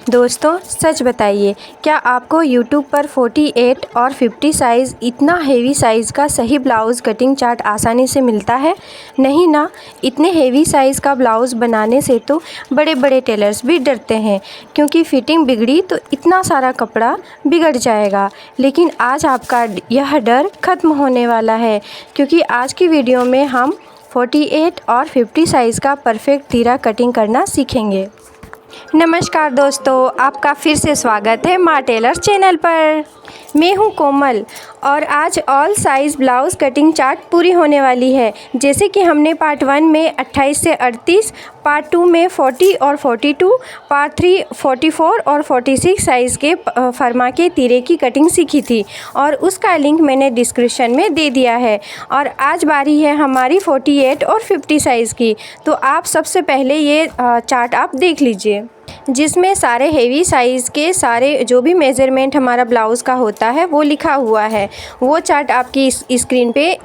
दोस्तों सच बताइए, क्या आपको YouTube पर 48 और 50 साइज़ इतना हेवी साइज़ का सही ब्लाउज़ कटिंग चार्ट आसानी से मिलता है? नहीं ना। इतने हेवी साइज़ का ब्लाउज़ बनाने से तो बड़े बड़े टेलर्स भी डरते हैं, क्योंकि फिटिंग बिगड़ी तो इतना सारा कपड़ा बिगड़ जाएगा। लेकिन आज आपका यह डर ख़त्म होने वाला है, क्योंकि आज की वीडियो में हम 48 और 50 साइज़ का परफेक्ट तीरा कटिंग करना सीखेंगे। नमस्कार दोस्तों, आपका फिर से स्वागत है माँ टेलर्स चैनल पर। मैं हूँ कोमल और आज all size blouse cutting chart पूरी होने वाली है। जैसे कि हमने पार्ट 1 में 28 से 38, पार्ट 2 में 40 और 42, पार्ट 3 44 और 46 साइज़ के फरमा के तीरे की कटिंग सीखी थी और उसका लिंक मैंने डिस्क्रिप्शन में दे दिया है। और आज बारी है हमारी 48 और 50 साइज़ की। तो आप सबसे पहले ये चार्ट आप देख लीजिए, जिसमें सारे हेवी साइज़ के सारे जो भी मेज़रमेंट हमारा ब्लाउज़ का होता है वो लिखा हुआ है। वो चार्ट आपकी स्क्रीन पे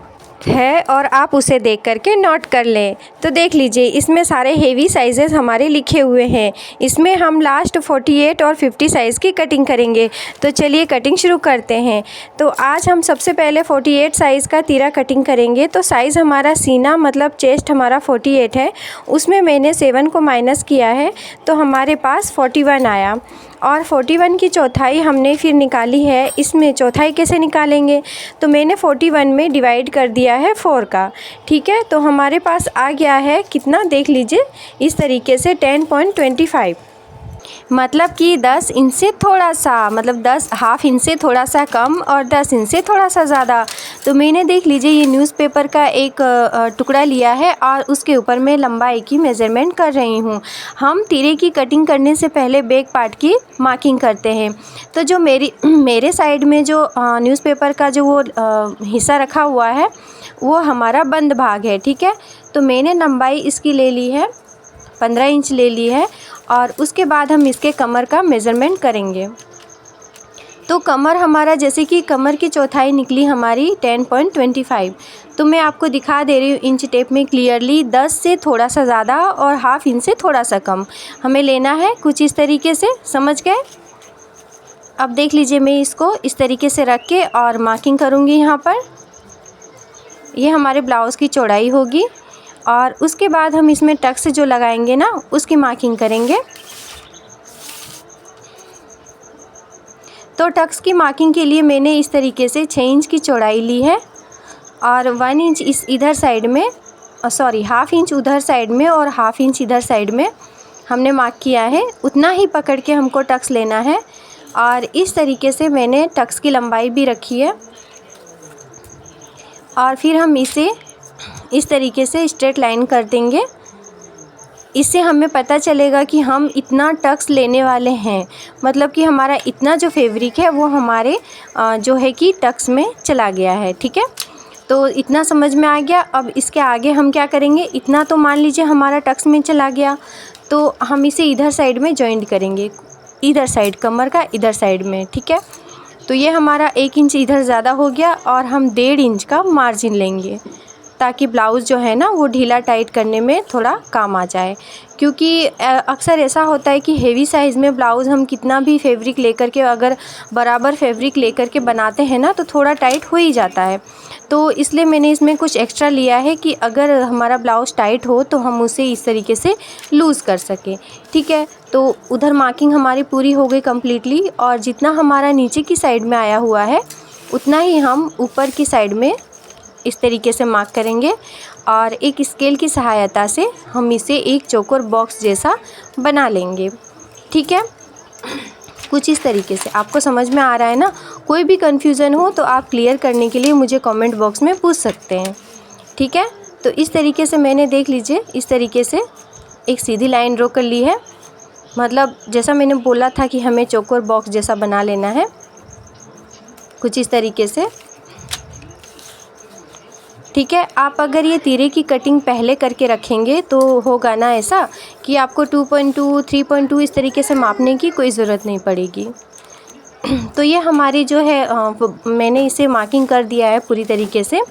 है और आप उसे देख करके नोट कर लें। तो देख लीजिए, इसमें सारे हेवी साइज़ेस हमारे लिखे हुए हैं। इसमें हम लास्ट 48 और 50 साइज़ की कटिंग करेंगे। तो चलिए कटिंग शुरू करते हैं। तो आज हम सबसे पहले 48 साइज़ का तीरा कटिंग करेंगे। तो साइज़ हमारा सीना मतलब चेस्ट हमारा 48 है, उसमें मैंने 7 को माइनस किया है तो हमारे पास 41 आया। और 41 की चौथाई हमने फिर निकाली है। इसमें चौथाई कैसे निकालेंगे, तो मैंने 41 में डिवाइड कर दिया है 4 का। ठीक है, तो हमारे पास आ गया है कितना, देख लीजिए इस तरीके से 10.25, मतलब कि 10 इंच से थोड़ा सा, मतलब 10 हाफ इंच से थोड़ा सा कम और 10 इंच से थोड़ा सा ज़्यादा। तो मैंने देख लीजिए ये न्यूज़पेपर का एक टुकड़ा लिया है और उसके ऊपर मैं लंबाई की मेज़रमेंट कर रही हूँ। हम तीरे की कटिंग करने से पहले बैक पार्ट की मार्किंग करते हैं। तो जो मेरे साइड में जो न्यूज़पेपर का जो वो हिस्सा रखा हुआ है वो हमारा बंद भाग है। ठीक है, तो मैंने लंबाई इसकी ले ली है 15 इंच ले ली है और उसके बाद हम इसके कमर का मेज़रमेंट करेंगे। तो कमर हमारा, जैसे कि कमर की चौथाई निकली हमारी 10.25। तो मैं आपको दिखा दे रही हूँ इंच टेप में क्लियरली, 10 से थोड़ा सा ज़्यादा और हाफ इंच से थोड़ा सा कम हमें लेना है। कुछ इस तरीके से, समझ गए? अब देख लीजिए, मैं इसको इस तरीके से रख के और मार्किंग करूँगी। यहाँ पर ये हमारे ब्लाउज़ की चौड़ाई होगी और उसके बाद हम इसमें टक्स जो लगाएंगे ना, उसकी मार्किंग करेंगे। तो टक्स की मार्किंग के लिए मैंने इस तरीके से 6 इंच की चौड़ाई ली है और 1 इंच इस इधर साइड में, हाफ इंच उधर साइड में और हाफ इंच इधर साइड में हमने मार्क किया है। उतना ही पकड़ के हमको टक्स लेना है और इस तरीके से मैंने टक्स की लंबाई भी रखी है। और फिर हम इसे इस तरीके से स्ट्रेट लाइन कर देंगे। इससे हमें पता चलेगा कि हम इतना टक्स लेने वाले हैं, मतलब कि हमारा इतना जो फैब्रिक है वो हमारे जो है कि टक्स में चला गया है। ठीक है, तो इतना समझ में आ गया। अब इसके आगे हम क्या करेंगे, इतना तो मान लीजिए हमारा टक्स में चला गया, तो हम इसे इधर साइड में जॉइंट करेंगे, इधर साइड कमर का इधर साइड में। ठीक है, तो ये हमारा 1 इंच इधर ज़्यादा हो गया और हम 1.5 इंच का मार्जिन लेंगे, ताकि ब्लाउज़ जो है ना वो ढीला टाइट करने में थोड़ा काम आ जाए। क्योंकि अक्सर ऐसा होता है कि हेवी साइज़ में ब्लाउज़ हम कितना भी फैब्रिक लेकर के, अगर बराबर फैब्रिक लेकर के बनाते हैं ना, तो थोड़ा टाइट हो ही जाता है। तो इसलिए मैंने इसमें कुछ एक्स्ट्रा लिया है कि अगर हमारा ब्लाउज़ टाइट हो तो हम उसे इस तरीके से लूज़ कर सकें। ठीक है, तो उधर मार्किंग हमारी पूरी हो गई कम्प्लीटली और जितना हमारा नीचे की साइड में आया हुआ है उतना ही हम ऊपर की साइड में इस तरीके से मार्क करेंगे और एक स्केल की सहायता से हम इसे एक चौकोर बॉक्स जैसा बना लेंगे। ठीक है, कुछ इस तरीके से। आपको समझ में आ रहा है ना? कोई भी कन्फ्यूज़न हो तो आप क्लियर करने के लिए मुझे कमेंट बॉक्स में पूछ सकते हैं। ठीक है, तो इस तरीके से मैंने, देख लीजिए, इस तरीके से एक सीधी लाइन ड्रॉ कर ली है। मतलब जैसा मैंने बोला था कि हमें चौकोर बॉक्स जैसा बना लेना है, कुछ इस तरीके से। ठीक है, आप अगर ये तीरे की कटिंग पहले करके रखेंगे तो होगा ना ऐसा कि आपको 2.2, 3.2 इस तरीके से मापने की कोई ज़रूरत नहीं पड़ेगी। तो ये हमारी जो है मैंने इसे मार्किंग कर दिया है पूरी तरीके से।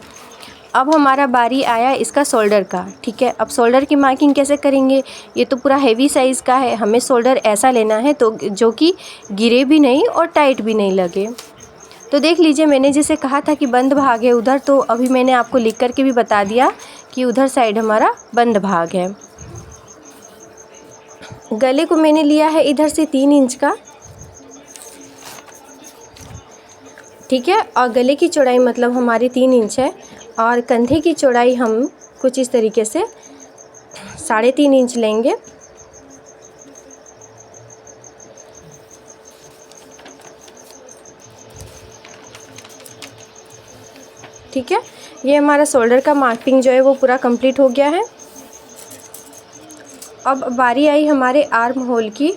अब हमारा बारी आया इसका शोल्डर का। ठीक है, अब शोल्डर की मार्किंग कैसे करेंगे, ये तो पूरा हेवी साइज़ का है, हमें शोल्डर ऐसा लेना है तो जो कि गिरे भी नहीं और टाइट भी नहीं लगे। तो देख लीजिए, मैंने जैसे कहा था कि बंद भाग है उधर, तो अभी मैंने आपको लिख करके भी बता दिया कि उधर साइड हमारा बंद भाग है। गले को मैंने लिया है इधर से 3 इंच का। ठीक है, और गले की चौड़ाई मतलब हमारी 3 इंच है, और कंधे की चौड़ाई हम कुछ इस तरीके से 3.5 इंच लेंगे। ठीक है, ये हमारा शोल्डर का मार्किंग जो है वो पूरा कंप्लीट हो गया है। अब बारी आई हमारे आर्म होल की।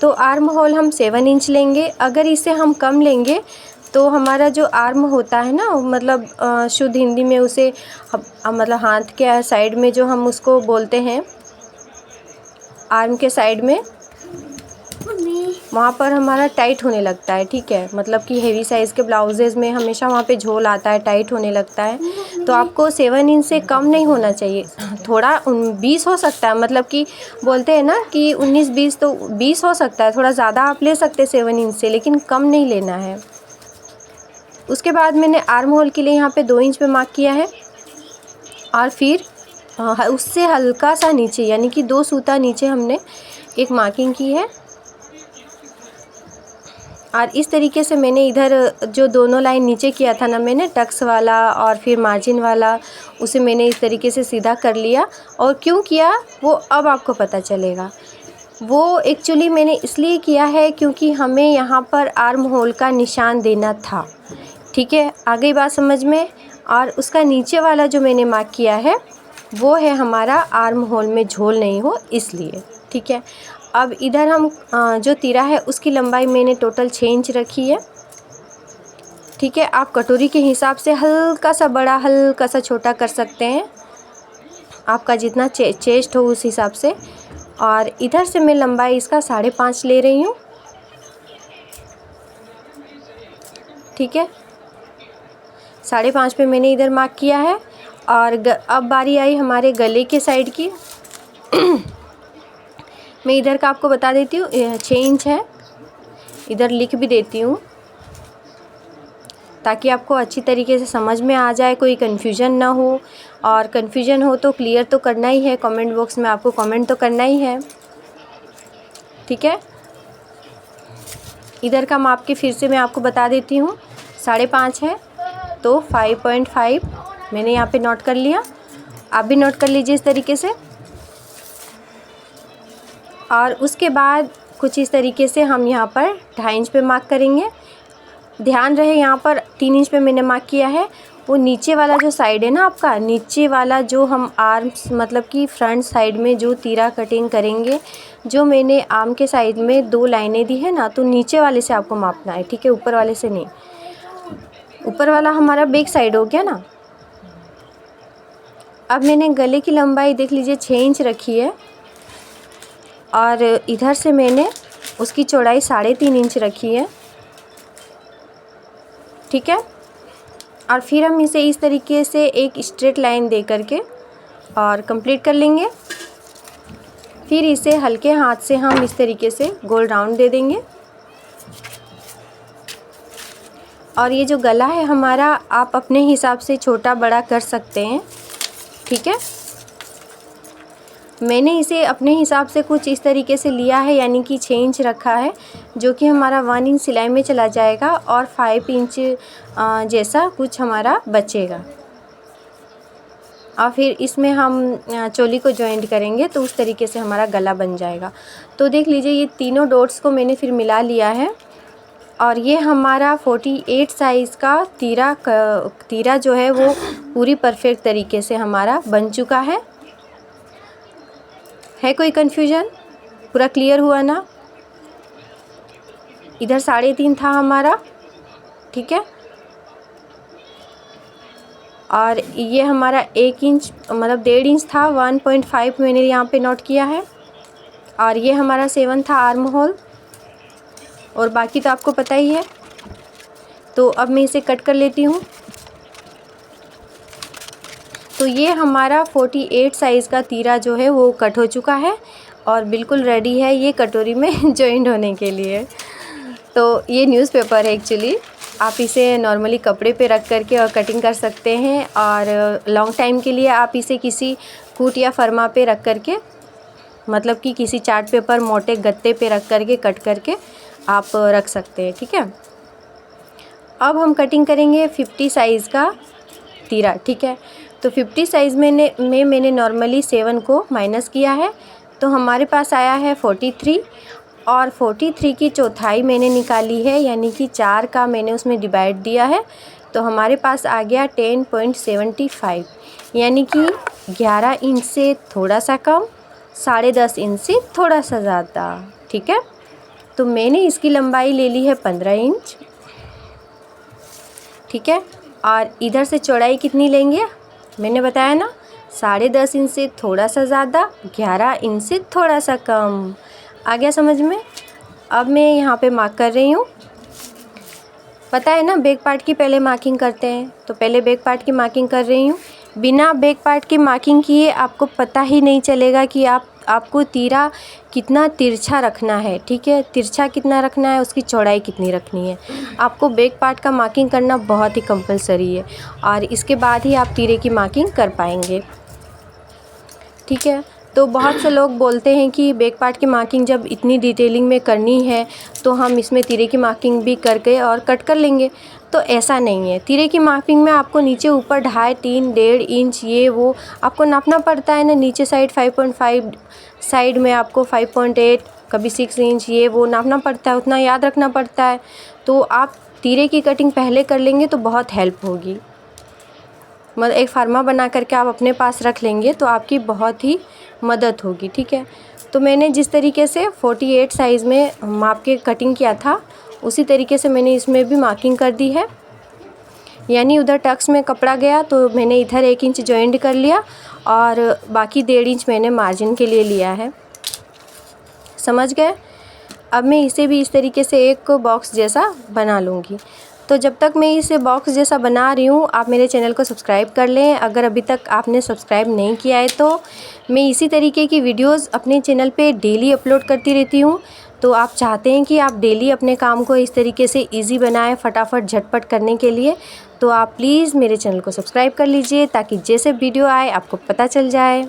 तो आर्म होल हम 7 इंच लेंगे। अगर इसे हम कम लेंगे तो हमारा जो आर्म होता है ना, मतलब शुद्ध हिंदी में उसे मतलब हाथ के साइड में जो हम उसको बोलते हैं, आर्म के साइड में, वहाँ पर हमारा टाइट होने लगता है। ठीक है, मतलब कि हेवी साइज़ के ब्लाउजेज़ में हमेशा वहाँ पे झोल आता है, टाइट होने लगता है। तो आपको 7 इंच से कम नहीं होना चाहिए, थोड़ा 20 हो सकता है, मतलब कि बोलते हैं ना कि 19-20, तो 20 हो सकता है, थोड़ा ज़्यादा आप ले सकते हैं 7 इंच से, लेकिन कम नहीं लेना है। उसके बाद मैंने आर्म होल के लिए यहाँ पे 2 इंच पे मार्क किया है, और फिर उससे हल्का सा नीचे यानी कि 2 सूता नीचे हमने एक मार्किंग की है। और इस तरीके से मैंने इधर जो दोनों लाइन नीचे किया था ना मैंने, टक्स वाला और फिर मार्जिन वाला, उसे मैंने इस तरीके से सीधा कर लिया। और क्यों किया वो अब आपको पता चलेगा। वो एक्चुअली मैंने इसलिए किया है क्योंकि हमें यहाँ पर आर्म होल का निशान देना था। ठीक है, आ गई बात समझ में। और उसका नीचे वाला जो मैंने मार्क किया है वो है हमारा आर्म होल में झोल नहीं हो इसलिए। ठीक है, अब इधर हम जो तीरा है उसकी लंबाई मैंने टोटल 6 इंच रखी है। ठीक है, आप कटोरी के हिसाब से हल्का सा बड़ा हल्का सा छोटा कर सकते हैं, आपका जितना चेस्ट हो उस हिसाब से। और इधर से मैं लंबाई इसका 5.5 ले रही हूँ। ठीक है, 5.5 पे मैंने इधर मार्क किया है। और अब बारी आई हमारे गले के साइड की। मैं इधर का आपको बता देती हूँ, 6 इंच है, इधर लिख भी देती हूँ ताकि आपको अच्छी तरीके से समझ में आ जाए, कोई कन्फ्यूजन ना हो। और कन्फ्यूजन हो तो क्लियर तो करना ही है, कमेंट बॉक्स में आपको कमेंट तो करना ही है। ठीक है, इधर का माप के फिर से मैं आपको बता देती हूँ, 5.5 है तो 5.5 मैंने यहाँ पे नोट कर लिया। आप भी नोट कर लीजिए इस तरीके से। और उसके बाद कुछ इस तरीके से हम यहाँ पर 2.5 इंच पे मार्क करेंगे। ध्यान रहे यहाँ पर 3 इंच पे मैंने मार्क किया है, वो नीचे वाला जो साइड है ना आपका, नीचे वाला जो हम आर्म्स मतलब कि फ्रंट साइड में जो तीरा कटिंग करेंगे, जो मैंने आर्म के साइड में 2 लाइनें दी है ना, तो नीचे वाले से आपको मापना है। ठीक है, ऊपर वाले से नहीं। ऊपर वाला हमारा बैक साइड हो गया ना। अब मैंने गले की लंबाई देख लीजिए 6 इंच रखी है, और इधर से मैंने उसकी चौड़ाई 3.5 इंच रखी है। ठीक है, और फिर हम इसे इस तरीके से एक स्ट्रेट लाइन दे करके और कंप्लीट कर लेंगे। फिर इसे हल्के हाथ से हम इस तरीके से गोल राउंड दे देंगे। और ये जो गला है हमारा, आप अपने हिसाब से छोटा बड़ा कर सकते हैं। ठीक है, मैंने इसे अपने हिसाब से कुछ इस तरीके से लिया है, यानी कि 6 इंच रखा है, जो कि हमारा 1 इंच सिलाई में चला जाएगा और 5 इंच जैसा कुछ हमारा बचेगा। और फिर इसमें हम चोली को जॉइंट करेंगे तो उस तरीके से हमारा गला बन जाएगा। तो देख लीजिए, ये तीनों डॉट्स को मैंने फिर मिला लिया है, और ये हमारा 48 साइज़ का तीरा जो है वो पूरी परफेक्ट तरीके से हमारा बन चुका है। कोई कन्फ्यूजन? पूरा क्लियर हुआ ना? इधर 3.5 था हमारा। ठीक है, और ये हमारा 1 इंच मतलब 1.5 इंच था, 1.5 मैंने यहाँ पे नोट किया है। और ये हमारा 7 था आर्म होल, और बाकी तो आपको पता ही है। तो अब मैं इसे कट कर लेती हूँ। तो ये हमारा 48 साइज़ का तीरा जो है वो कट हो चुका है और बिल्कुल रेडी है ये कटोरी में जॉइंट होने के लिए। तो ये न्यूज़पेपर है एक्चुअली, आप इसे नॉर्मली कपड़े पे रख करके और कटिंग कर सकते हैं, और लॉन्ग टाइम के लिए आप इसे किसी कूट या फरमा पे रख करके, मतलब कि किसी चार्ट पेपर मोटे गत्ते पे रख करके कट करके आप रख सकते हैं। ठीक है, अब हम कटिंग करेंगे 50 साइज़ का तीरा। ठीक है, तो 50 साइज़ मैंने नॉर्मली 7 को माइनस किया है, तो हमारे पास आया है 43, और 43 की चौथाई मैंने निकाली है, यानी कि 4 का मैंने उसमें डिवाइड दिया है, तो हमारे पास आ गया 10.75, यानी कि 11 इंच से थोड़ा सा कम, 10.5 इंच से थोड़ा सा ज़्यादा। ठीक है, तो मैंने इसकी लंबाई ले ली है 15 इंच। ठीक है, और इधर से चौड़ाई कितनी लेंगे, मैंने बताया ना, 10.5 इंच से थोड़ा सा ज़्यादा, 11 इंच से थोड़ा सा कम। आ गया समझ में। अब मैं यहाँ पे मार्क कर रही हूँ। पता है ना बैक पार्ट की पहले मार्किंग करते हैं, तो पहले बैक पार्ट की मार्किंग कर रही हूँ। बिना बैक पार्ट की मार्किंग किए आपको पता ही नहीं चलेगा कि आपको तीरा कितना तिरछा रखना है। ठीक है, तिरछा कितना रखना है, उसकी चौड़ाई कितनी रखनी है, आपको बैक पार्ट का मार्किंग करना बहुत ही कंपलसरी है, और इसके बाद ही आप तीरे की मार्किंग कर पाएंगे। ठीक है, तो बहुत से लोग बोलते हैं कि बैक पार्ट की मार्किंग जब इतनी डिटेलिंग में करनी है तो हम इसमें तीरे की मार्किंग भी करके और कट कर लेंगे, तो ऐसा नहीं है। तीरे की मार्किंग में आपको नीचे ऊपर 2.5, 3, 1.5 इंच ये वो आपको नापना पड़ता है ना। नीचे साइड 5.5, साइड में आपको 5.8, कभी 6 इंच ये वो नापना पड़ता है, उतना याद रखना पड़ता है। तो आप तीरे की कटिंग पहले कर लेंगे तो बहुत हेल्प होगी, मतलब एक फार्मा बना करके आप अपने पास रख लेंगे तो आपकी बहुत ही मदद होगी। ठीक है, तो मैंने जिस तरीके से 48 साइज़ में माप के कटिंग किया था उसी तरीके से मैंने इसमें भी मार्किंग कर दी है, यानी उधर टक्स में कपड़ा गया तो मैंने इधर 1 इंच जॉइंट कर लिया और बाकी 1.5 इंच मैंने मार्जिन के लिए लिया है। समझ गए। अब मैं इसे भी इस तरीके से एक बॉक्स जैसा बना लूँगी। तो जब तक मैं इसे बॉक्स जैसा बना रही हूँ आप मेरे चैनल को सब्सक्राइब कर लें, अगर अभी तक आपने सब्सक्राइब नहीं किया है तो। मैं इसी तरीके की वीडियोस अपने चैनल पे डेली अपलोड करती रहती हूँ, तो आप चाहते हैं कि आप डेली अपने काम को इस तरीके से इजी बनाएं, फटाफट झटपट करने के लिए, तो आप प्लीज़ मेरे चैनल को सब्सक्राइब कर लीजिए ताकि जैसे वीडियो आए आपको पता चल जाए।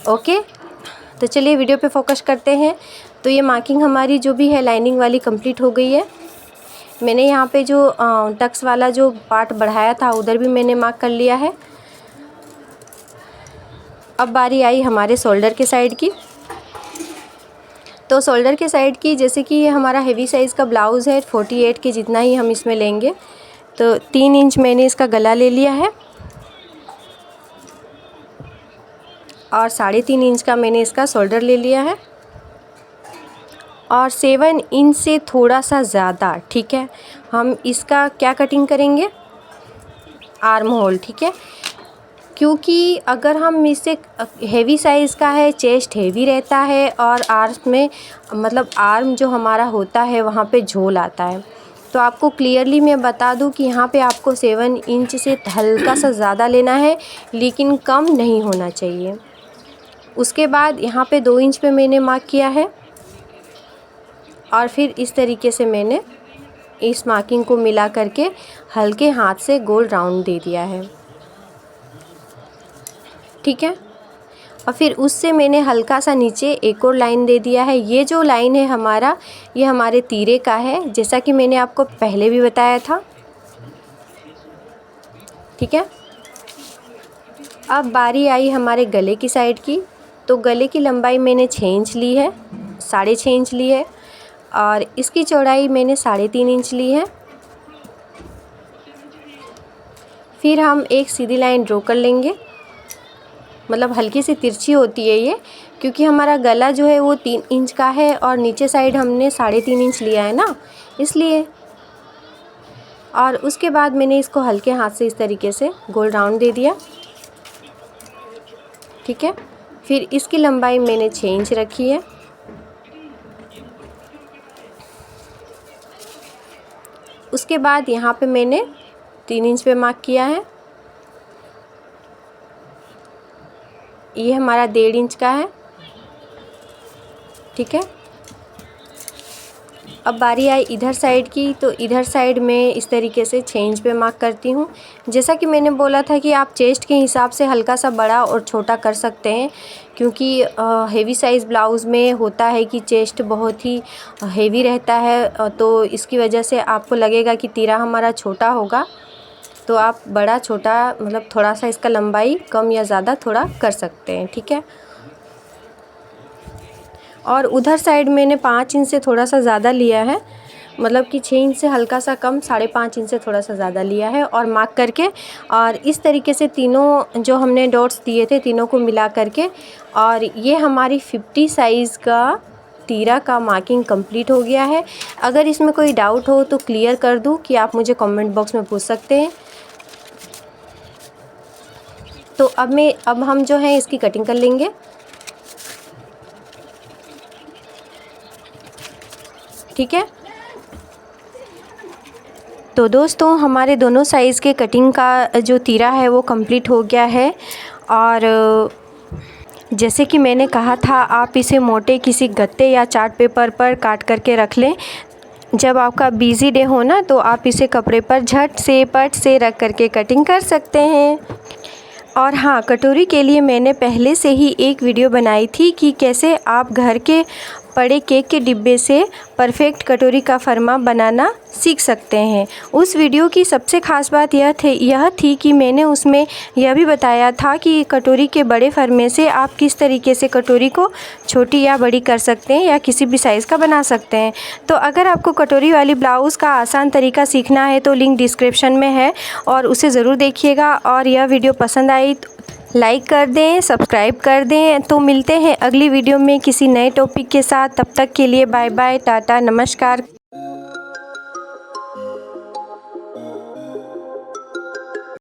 ओके, तो चलिए वीडियो पे फोकस करते हैं। तो ये मार्किंग हमारी जो भी है लाइनिंग वाली कंप्लीट हो गई है। मैंने यहाँ पे जो टक्स वाला जो पार्ट बढ़ाया था उधर भी मैंने मार्क कर लिया है। अब बारी आई हमारे शोल्डर के साइड की। तो शोल्डर के साइड की, जैसे कि ये हमारा हेवी साइज़ का ब्लाउज़ है, 48 के जितना ही हम इसमें लेंगे, तो 3 इंच मैंने इसका गला ले लिया है और 3.5 इंच का मैंने इसका शोल्डर ले लिया है, और 7 इंच से थोड़ा सा ज़्यादा। ठीक है, हम इसका क्या कटिंग करेंगे, आर्म होल। ठीक है, क्योंकि अगर हम इसे हेवी साइज़ का है, चेस्ट हेवी रहता है और आर्म में मतलब आर्म जो हमारा होता है वहाँ पे झोल आता है। तो आपको क्लियरली मैं बता दूं कि यहाँ पे आपको 7 इंच से हल्का सा ज़्यादा लेना है, लेकिन कम नहीं होना चाहिए। उसके बाद यहाँ पे 2 इंच पे मैंने मार्क किया है और फिर इस तरीके से मैंने इस मार्किंग को मिला करके हल्के हाथ से गोल राउंड दे दिया है। ठीक है, और फिर उससे मैंने हल्का सा नीचे एक और लाइन दे दिया है। ये जो लाइन है हमारा, ये हमारे तीरे का है, जैसा कि मैंने आपको पहले भी बताया था। ठीक है, अब बारी आई हमारे गले की साइड की। तो गले की लंबाई मैंने 6 इंच ली है, 6.5 इंच ली है, और इसकी चौड़ाई मैंने 3.5 इंच ली है। फिर हम एक सीधी लाइन ड्रॉ कर लेंगे, मतलब हल्की सी तिरछी होती है ये, क्योंकि हमारा गला जो है वो 3 इंच का है और नीचे साइड हमने 3.5 इंच लिया है ना, इसलिए। और उसके बाद मैंने इसको हल्के हाथ से इस तरीके से गोल राउंड दे दिया। ठीक है, फिर इसकी लंबाई मैंने 6 इंच रखी है। उसके बाद यहाँ पे मैंने 3 इंच पे मार्क किया है, ये हमारा 1.5 इंच का है, ठीक है। अब बारी आई इधर साइड की, तो इधर साइड में इस तरीके से 6 इंच पे मार्क करती हूँ। जैसा कि मैंने बोला था कि आप चेस्ट के हिसाब से हल्का सा बड़ा और छोटा कर सकते हैं, क्योंकि हेवी साइज़ ब्लाउज़ में होता है कि चेस्ट बहुत ही हेवी रहता है, तो इसकी वजह से आपको लगेगा कि तीरा हमारा छोटा होगा, तो आप बड़ा छोटा मतलब थोड़ा सा इसका लंबाई कम या ज़्यादा थोड़ा कर सकते हैं, ठीक है। और उधर साइड मैंने 5 इंच से थोड़ा सा ज़्यादा लिया है, मतलब कि 6 इंच से हल्का सा कम, 5.5 इंच से थोड़ा सा ज़्यादा लिया है और मार्क करके, और इस तरीके से तीनों जो हमने डॉट्स दिए थे तीनों को मिला करके, और ये हमारी 50 साइज़ का तीरा का मार्किंग कंप्लीट हो गया है। अगर इसमें कोई डाउट हो तो क्लियर कर दूं कि आप मुझे कमेंट बॉक्स में पूछ सकते हैं। तो अब हम जो है इसकी कटिंग कर लेंगे, ठीक है। तो दोस्तों हमारे दोनों साइज़ के कटिंग का जो तीरा है वो कंप्लीट हो गया है। और जैसे कि मैंने कहा था, आप इसे मोटे किसी गत्ते या चार्ट पेपर पर काट करके रख लें। जब आपका बिज़ी डे हो ना, तो आप इसे कपड़े पर झट से पट से रख करके कटिंग कर सकते हैं। और हाँ, कटोरी के लिए मैंने पहले से ही एक वीडियो बनाई थी कि कैसे आप घर के पड़े केक के डिब्बे से परफेक्ट कटोरी का फरमा बनाना सीख सकते हैं। उस वीडियो की सबसे ख़ास बात यह थी कि मैंने उसमें यह भी बताया था कि कटोरी के बड़े फरमे से आप किस तरीके से कटोरी को छोटी या बड़ी कर सकते हैं या किसी भी साइज़ का बना सकते हैं। तो अगर आपको कटोरी वाली ब्लाउज़ का आसान तरीका सीखना है तो लिंक डिस्क्रिप्शन में है और उसे ज़रूर देखिएगा। और यह वीडियो पसंद आई तो लाइक कर दें, सब्सक्राइब कर दें। तो मिलते हैं अगली वीडियो में किसी नए टॉपिक के साथ। तब तक के लिए बाय बाय, टाटा, नमस्कार।